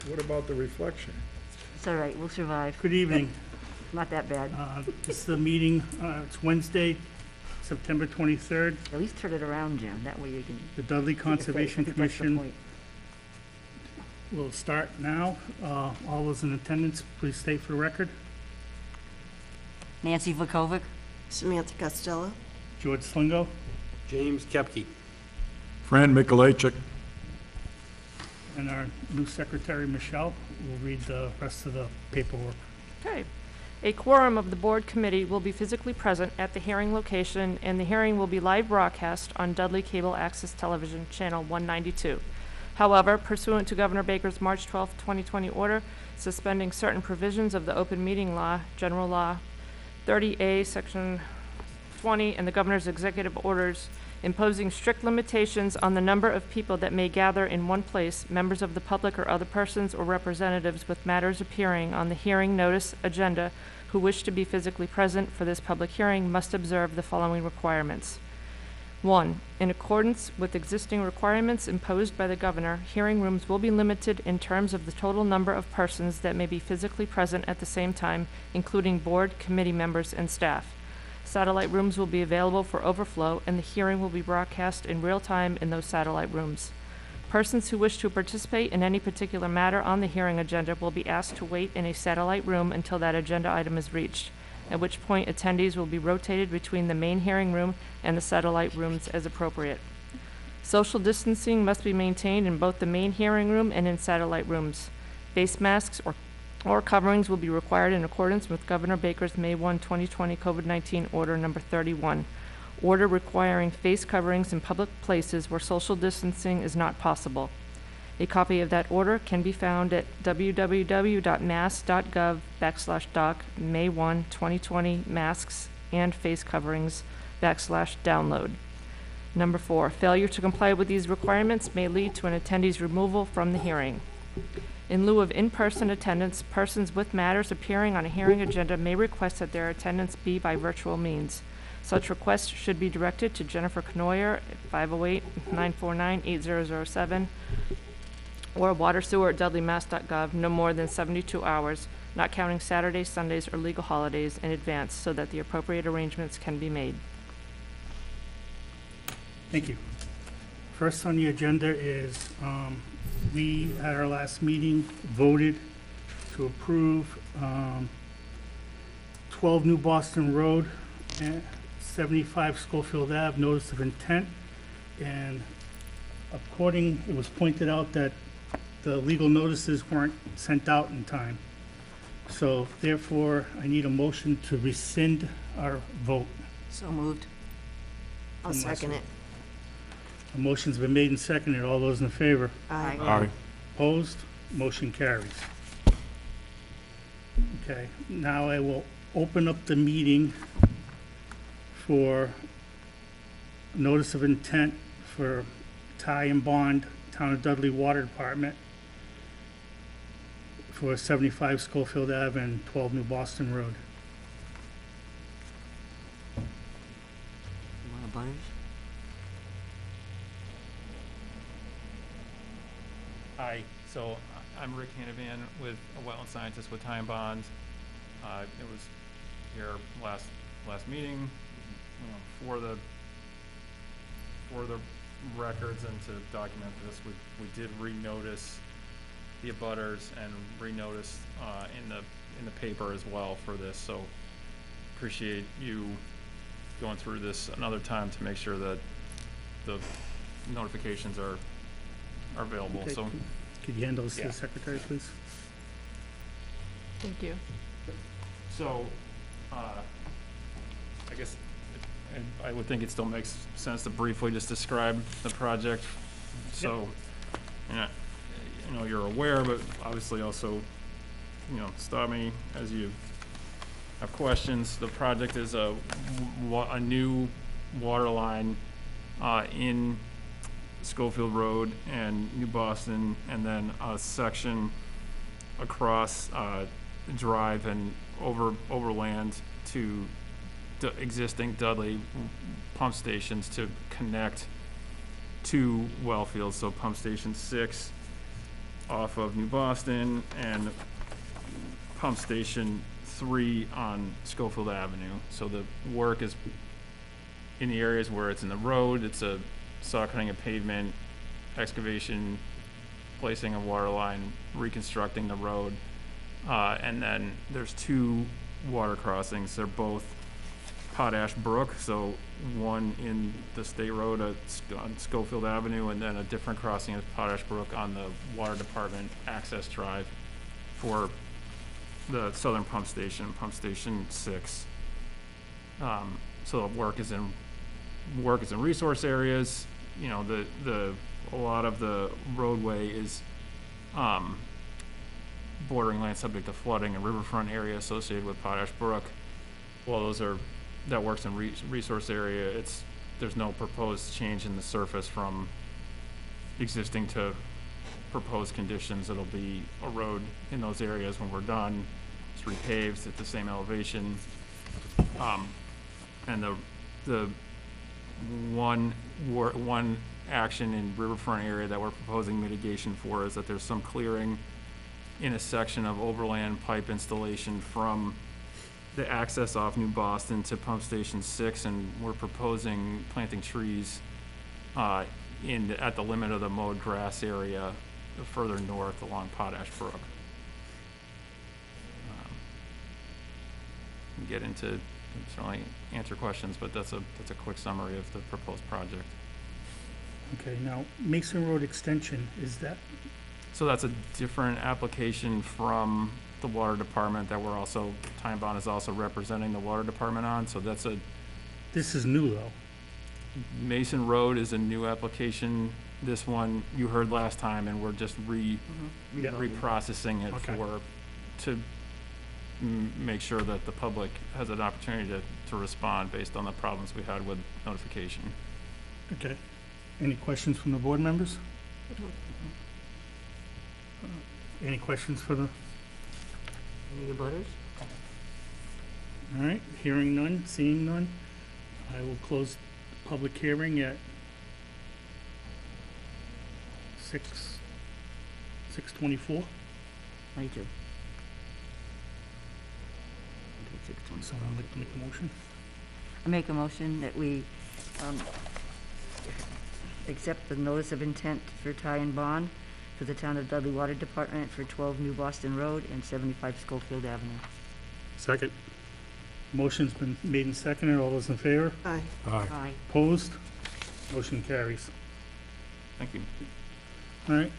What about the reflection? It's all right, we'll survive. Good evening. Not that bad. This is the meeting, it's Wednesday, September 23rd. At least turn it around, Jim. That way you can. The Dudley keep your face. Conservation I think that's the Commission point. will start now. All those in attendance, please state for the record. Nancy Vukovic? Samantha Costello. George Slingo. James Kepke. Fran Mikulajczyk. And our new secretary, Michelle, will read the rest of the paperwork. Okay. A quorum of the board committee will be physically present at the hearing location, and the hearing will be live broadcast on Dudley Cable Access Television, Channel 192. However, pursuant to Governor Baker's March 12, 2020 order suspending certain provisions of the Open Meeting Law, General Law 30A, Section 20, and the governor's executive orders imposing strict limitations on the number of people that may gather in one place, members of the public or other persons or representatives with matters appearing on the hearing notice agenda who wish to be physically present for this public hearing must observe the following requirements. 1. In accordance with existing requirements imposed by the governor, hearing rooms will be limited in terms of the total number of persons that may be physically present at the same time, including board, committee members, and staff. Satellite rooms will be available for overflow, and the hearing will be broadcast in real time in those satellite rooms. Persons who wish to participate in any particular matter on the hearing agenda will be asked to wait in a satellite room until that agenda item is reached, at which point attendees will be rotated between the main hearing room and the satellite rooms as appropriate. Social distancing must be maintained in both the main hearing room and in satellite rooms. Face masks or coverings will be required in accordance with Governor Baker's May 1, 2020 COVID-19 Order Number 31. Order requiring face coverings in public places where social distancing is not possible. A copy of that order can be found at www.mass.gov/doc May 1, 2020 masks and face coverings /download. Number 4, failure to comply with these requirements may lead to an attendee's removal from the hearing. In lieu of in-person attendance, persons with matters appearing on a hearing agenda may request that their attendance be by virtual means. Such requests should be directed to Jennifer Knoyer at 508-949-8007 or watersewer@dudleymass.gov no more than 72 hours, not counting Saturdays, Sundays, or legal holidays in advance so that the appropriate arrangements can be made. Thank you. First on the agenda is we, at our last meeting, voted to approve 12 New Boston Road and 75 Schofield Ave, notice of intent. And it was pointed out that the legal notices weren't sent out in time. So therefore, I need a motion to rescind our vote. So moved. I'll second it. A motion's been made and seconded. All those in favor? Aye. Aye. Opposed? Motion carries. Okay, now I will open up the meeting for notice of intent for tie and bond, Town of Dudley Water Department for 75 Schofield Ave and 12 New Boston Road. You want a butters? Hi, so I'm Rick Hanavan with a wetland scientist with Time Bond. It was here last meeting, for the records and to document this. We did renotice the abutters and renotice in the paper as well for this. So appreciate you going through this another time to make sure that the notifications are available. Okay, So could you handle this to Yeah. the secretary, please? Thank you. So, I guess, I would think it still makes sense to briefly just describe the project. So, you're aware, but obviously also, stop me as you have questions. The project is a new water line in Schofield Road and New Boston, and then a section across Drive and overland to existing Dudley pump stations to connect two well fields. So pump station 6 off of New Boston and Pump Station 3 on Schofield Avenue. So the work is in the areas where it's in the road, it's a saw cutting of pavement, excavation, placing a water line, reconstructing the road. And then there's 2 water crossings. They're both Potash Brook, so one in the state road on Schofield Avenue, and then a different crossing at Potash Brook on the water department access drive for the southern pump station 6. So work is in resource areas. You know, a lot of the roadway is bordering land subject to flooding and riverfront area associated with Potash Brook. Well, that works in resource area. There's no proposed change in the surface from existing to proposed conditions. It'll be a road in those areas when we're done. It's repaved at the same elevation. And the one action in riverfront area that we're proposing mitigation for is that there's some clearing in a section of overland pipe installation from the access off New Boston to Pump Station 6, and we're proposing planting trees at the limit of the mowed grass area further north along Potash Brook. We get into, certainly answer questions, but that's a quick summary of the proposed project. Okay, now, Mason Road Extension, is that, So that's a different application from the water department that we're also, Time Bond is also representing the water department on. So that's this is new, though? Mason Road is a new application. This one you heard last time, and we're just Yeah. reprocessing it Okay. to make sure that the public has an opportunity to respond based on the problems we had with notification. Okay. Any questions from the board members? Any questions for the, Any butters? all right, hearing none, seeing none, I will close the public hearing at 6:24. 22. Someone like to make a motion? I make a motion that we accept the notice of intent for tie and bond for the town of Dudley Water Department for 12 New Boston Road and 75 Schofield Avenue. Second. Motion's been made and seconded. All those in favor? Aye. Aye. Aye. Opposed? Motion carries. Thank you. All right.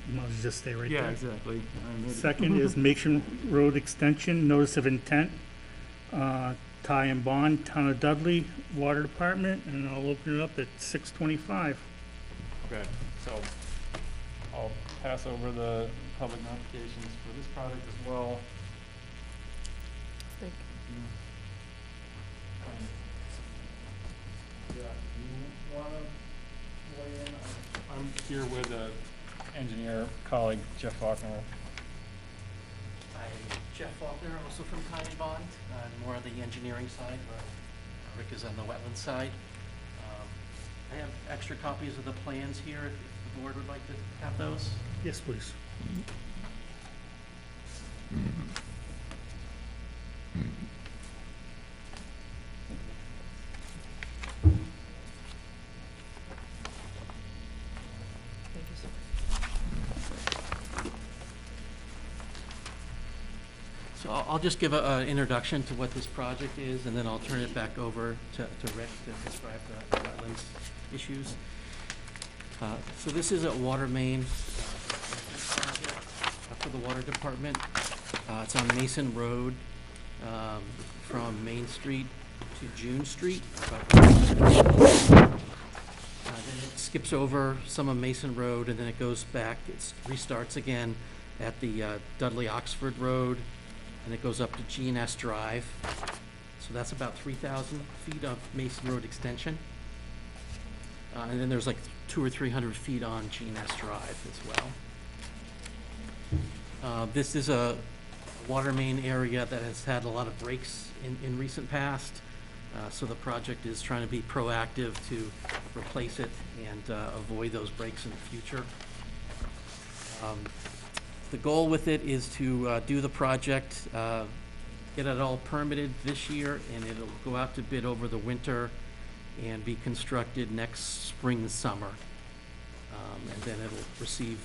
You might as well just stay right there. Exactly. Second is Mason Road Extension, notice of intent, tie and bond, Town of Dudley, Water Department, and I'll open it up at 6:25. Okay, so I'll pass over the public notifications for this project as well. Thank Yeah, you wanna weigh in? I'm here with engineer colleague Jeff Faulkner. I'm Jeff Faulkner, also from Time and Bond, more on the engineering side, where Rick is on the wetland side. I have extra copies of the plans here, if the board would like to have those. Yes, please. Thank you, sir. So I'll just give an introduction to what this project is, and then I'll turn it back over to Rick to describe the wetlands issues. So this is a water main project for the water department. It's on Mason Road, from Main Street to June Street. Then it skips over some of Mason Road, and then it goes back, it restarts again at the Dudley Oxford Road, and it goes up to G&S Drive. So that's about 3,000 feet of Mason Road extension. And then there's like 200 or 300 feet on G&S Drive as well. This is a water main area that has had a lot of breaks in recent past. So the project is trying to be proactive to replace it and avoid those breaks in the future. The goal with it is to do the project, get it all permitted this year, and it'll go out to bid over the winter and be constructed next spring, summer. And then it'll receive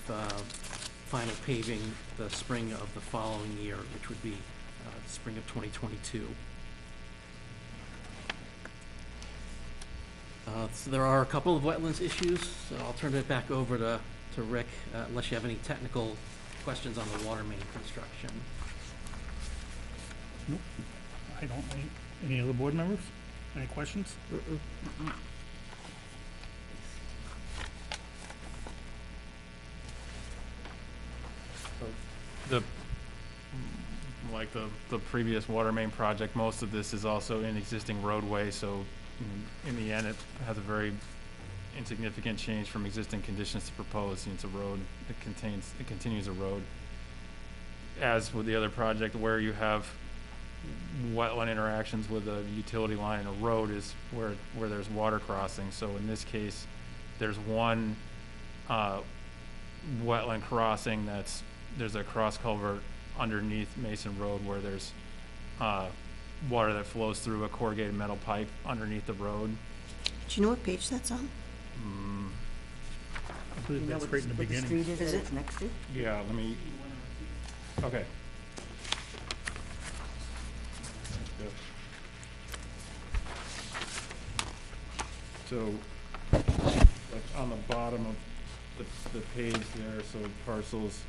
final paving the spring of the following year, which would be the spring of 2022. So there are a couple of wetlands issues, so I'll turn it back over to Rick, unless you have any technical questions on the water main construction. Nope, I don't. Any other board members? Any questions? Like the previous water main project, most of this is also in existing roadway, so in the end, it has a very insignificant change from existing conditions to propose. It's a road, it continues a road. As with the other project, where you have wetland interactions with a utility line and a road is where there's water crossing. So in this case, there's one wetland crossing there's a cross culvert underneath Mason Road where there's water that flows through a corrugated metal pipe underneath the road. Do you know what page that's on? I believe You know that's what right in the what beginning. street is Is that it? it's next to? Yeah, let me, okay. So, like on the bottom of the page there, so parcels,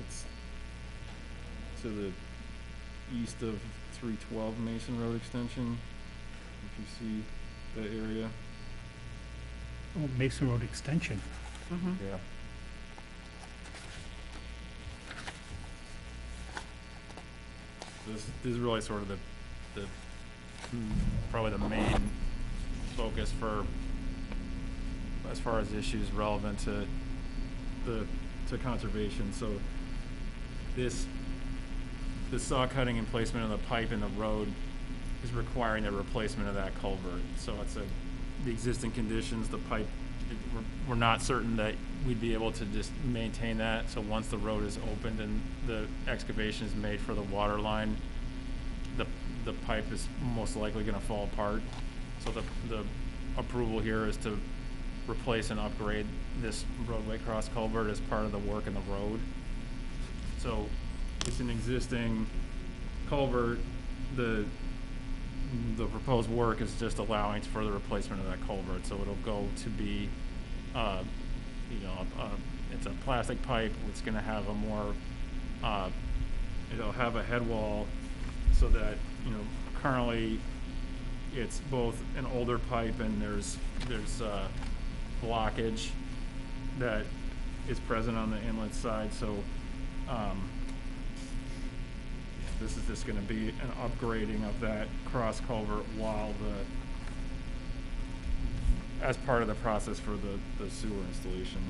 it's to the east of 312 Mason Road Extension, if you see that area. Oh, Mason Road Extension. Yeah. This is really sort of the probably the main focus for, as far as issues relevant to conservation. So this saw cutting and placement of the pipe in the road is requiring a replacement of that culvert. So it's the existing conditions, the pipe, we're not certain that we'd be able to just maintain that. So once the road is opened and the excavation is made for the water line, the pipe is most likely gonna fall apart. So the approval here is to replace and upgrade this roadway cross culvert as part of the work in the road. So it's an existing culvert. The proposed work is just allowing for the replacement of that culvert. So it'll go to be, it's a plastic pipe. It's gonna have a more, it'll have a head wall so that, currently it's both an older pipe and there's blockage that is present on the inlet side. So this is just going to be an upgrading of that cross culvert while as part of the process for the sewer installation.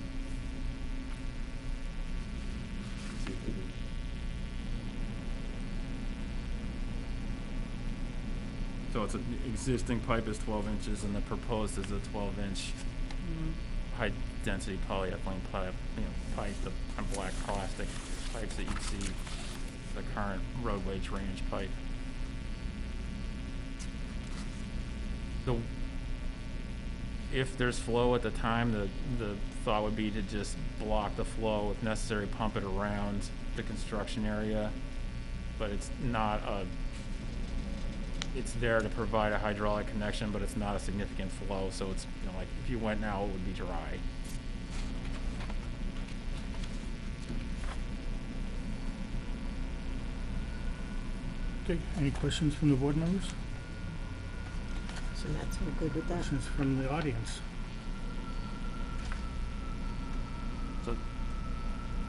So it's an existing pipe is 12 inches and the proposed is a 12-inch high-density polyethylene pipe, the black plastic pipes that you'd see the current roadway drainage pipe. If there's flow at the time, the thought would be to just block the flow, if necessary, pump it around the construction area, but it's not it's there to provide a hydraulic connection, but it's not a significant flow, so it's, like if you went now, it would be dry. Okay, any questions from the board members? So that's, we're good with that? Questions from the audience? So,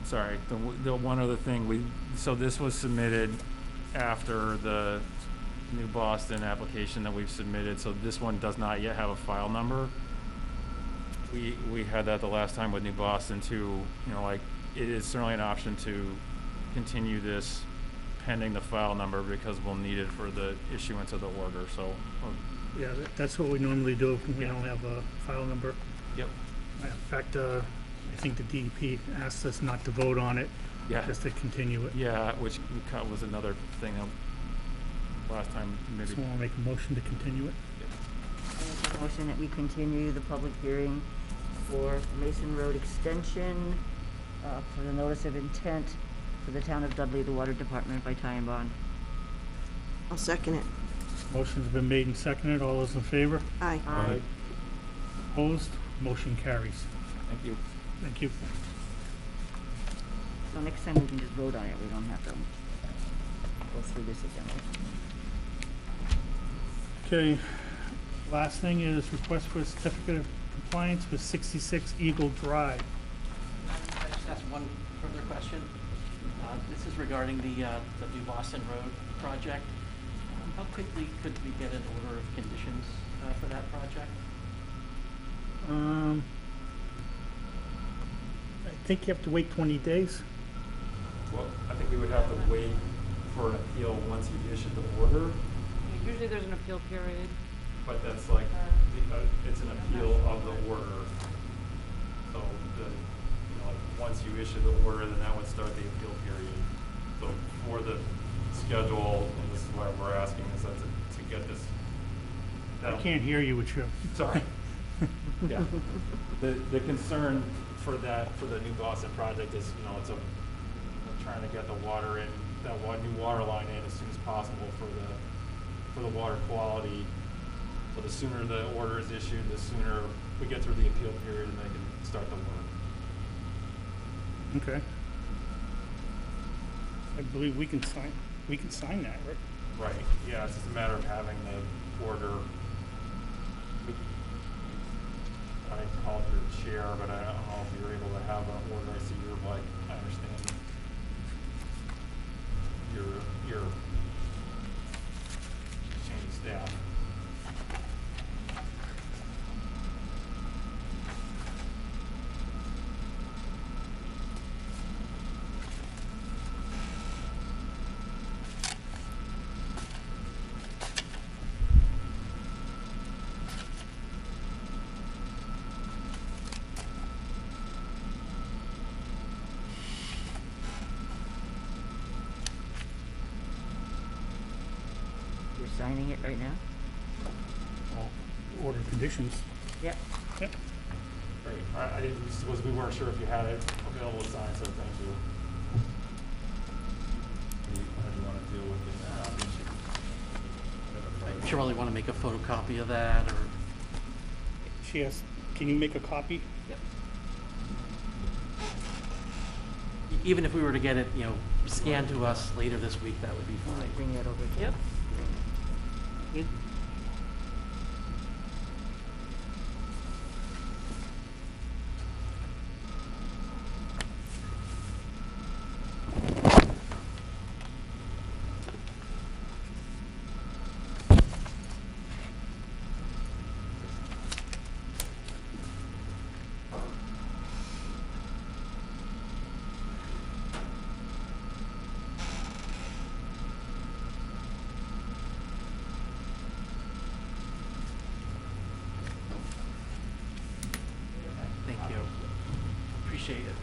sorry, the one other thing, so this was submitted after the New Boston application that we've submitted, so this one does not yet have a file number. We had that the last time with New Boston too, it is certainly an option to continue this pending the file number because we'll need it for the issuance of the order, so. Yeah, that's what we normally do when we don't have a file number. Yep. In fact, I think the DEP asked us not to vote on it, Yeah, just to continue it. yeah, which was another thing last time, maybe. So I'll make a motion to continue it. I make a motion that we continue the public hearing for Mason Road Extension, for the notice of intent for the town of Dudley, the water department by Ty and Bond. I'll second it. Motion's been made and seconded. All those in favor? Aye. Aye. Opposed? Motion carries. Thank you. Thank you. So next time we can just vote on it, we don't have to go through this again. Okay, last thing is request for a certificate of compliance with 66 Eagle Drive. I just ask one further question. This is regarding the New Boston Road project. How quickly could we get an order of conditions for that project? I think you have to wait 20 days. Well, I think we would have to wait for an appeal once you issue the order, Usually there's an appeal period. but that's like, it's an appeal of the order. So like, once you issue the order, then that would start the appeal period. So for the schedule, and this is why we're asking, is that to get this. I can't hear you with your, Sorry. Yeah. The concern for the New Boston project is, we're trying to get the water in, that new water line in as soon as possible for the water quality. So the sooner the order is issued, the sooner we get through the appeal period and they can start the work. okay. I believe we can sign that, right? Right, yeah, it's just a matter of having the order. I called your chair, but I don't know if you're able to have an order. I see you're like, I understand your change staff. You're signing it right now? Order conditions. Yep. Yep. Great. I didn't, we weren't sure if you had it available to sign, so thank you. How do you want to deal with this? Shirley, want to make a photocopy of that, or? She has, can you make a copy? Yep. Even if we were to get it, scanned to us later this week, that would be fine. Bring that over. Yep. Good. Thank you. Appreciate it.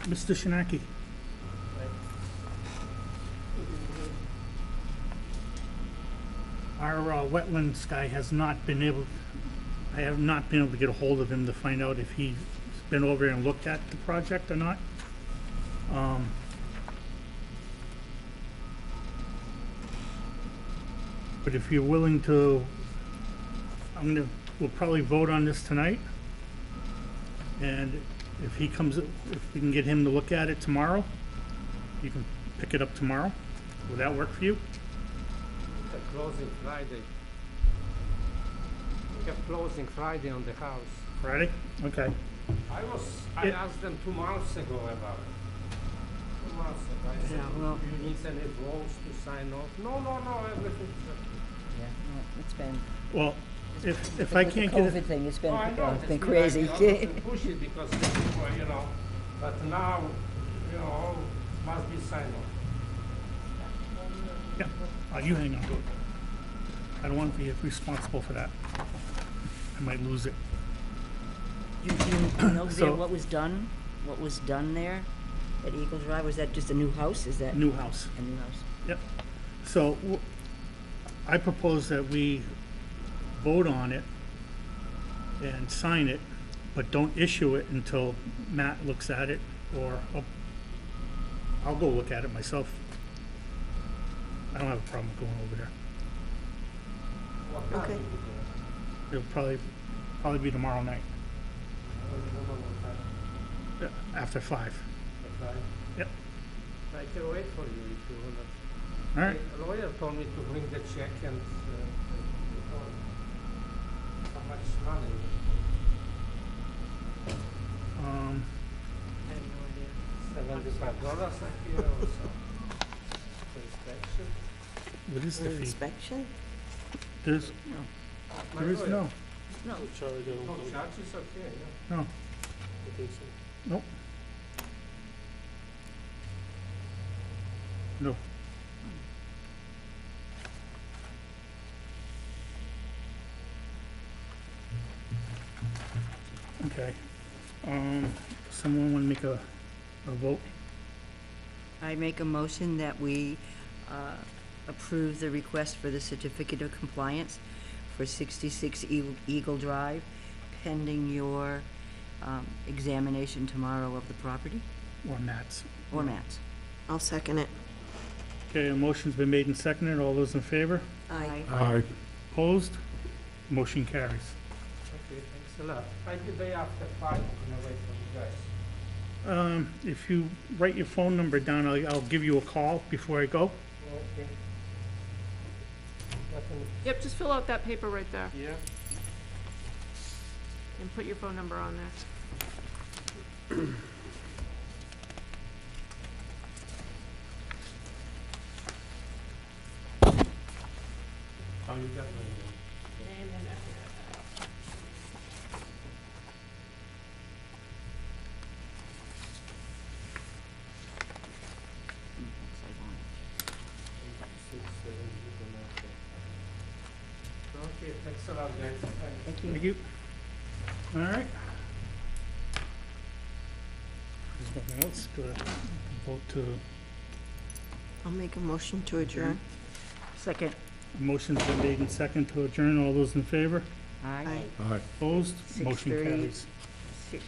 Mr. Shinaki. Our wetlands guy has not been able, I have not been able to get a hold of him to find out if he's been over and looked at the project or not. But if you're willing to, we'll probably vote on this tonight. And if he comes, if we can get him to look at it tomorrow, you can pick it up tomorrow. Will that work for you? The closing Friday. We have closing Friday on the house. Friday? Okay. I Yeah. asked them 2 months ago about it. 2 months ago. I said, Yeah, well- do you need any rules to sign off? No, everything's okay. Yeah, no, it's been, Well, if I with the can't get COVID it, thing, it's been, Oh, I know, it's been it's crazy. like, you know, push it because people, you know, but now, you know, all must be signed off. yeah, you hang on to it. I don't want to be responsible for that. I might lose it. You know there So- what was done? What was done there at Eagle Drive? Was that just a new house? Is that New house. a new house? Yep. So I propose that we vote on it and sign it, but don't issue it until Matt looks at it, or I'll go look at it myself. I don't have a problem going over there. What time Okay. do you go? It'll probably be tomorrow night, I don't know what time. after 5. At night. Yep. I can wait for you if you wanna. All right. A lawyer told me to bring the check and, how much money? I have no idea. $75 a year or so. For inspection. What is the For fee? inspection? There's, My there is lawyer. no, No, No, charge is okay, yeah. no. Nope. No. Okay. Someone want to make a vote? I make a motion that we approve the request for the certificate of compliance for 66 Eagle Drive, pending your examination tomorrow of the property, Or Matt's? or Matt's. I'll second it. Okay, a motion's been made and seconded. All those in favor? Aye. Aye. Opposed? Motion carries. Okay, thanks a lot. I'll be there after 5, I'm gonna wait for you guys. If you write your phone number down, I'll give you a call before I go. Okay. Nothing, Yep, just fill out that paper right there yeah? and put your phone number on there. Oh, you got my name. And then after that. Okay, thanks a lot, guys. Thanks. Thank you. Thank you. All right. There's nothing else. Go ahead. Vote to, I'll make a motion to adjourn. Second. a motion's been made and second to adjourn. All those in favor? Aye. Aye. Aye. Opposed? Motion 6:30. carries. 6:30.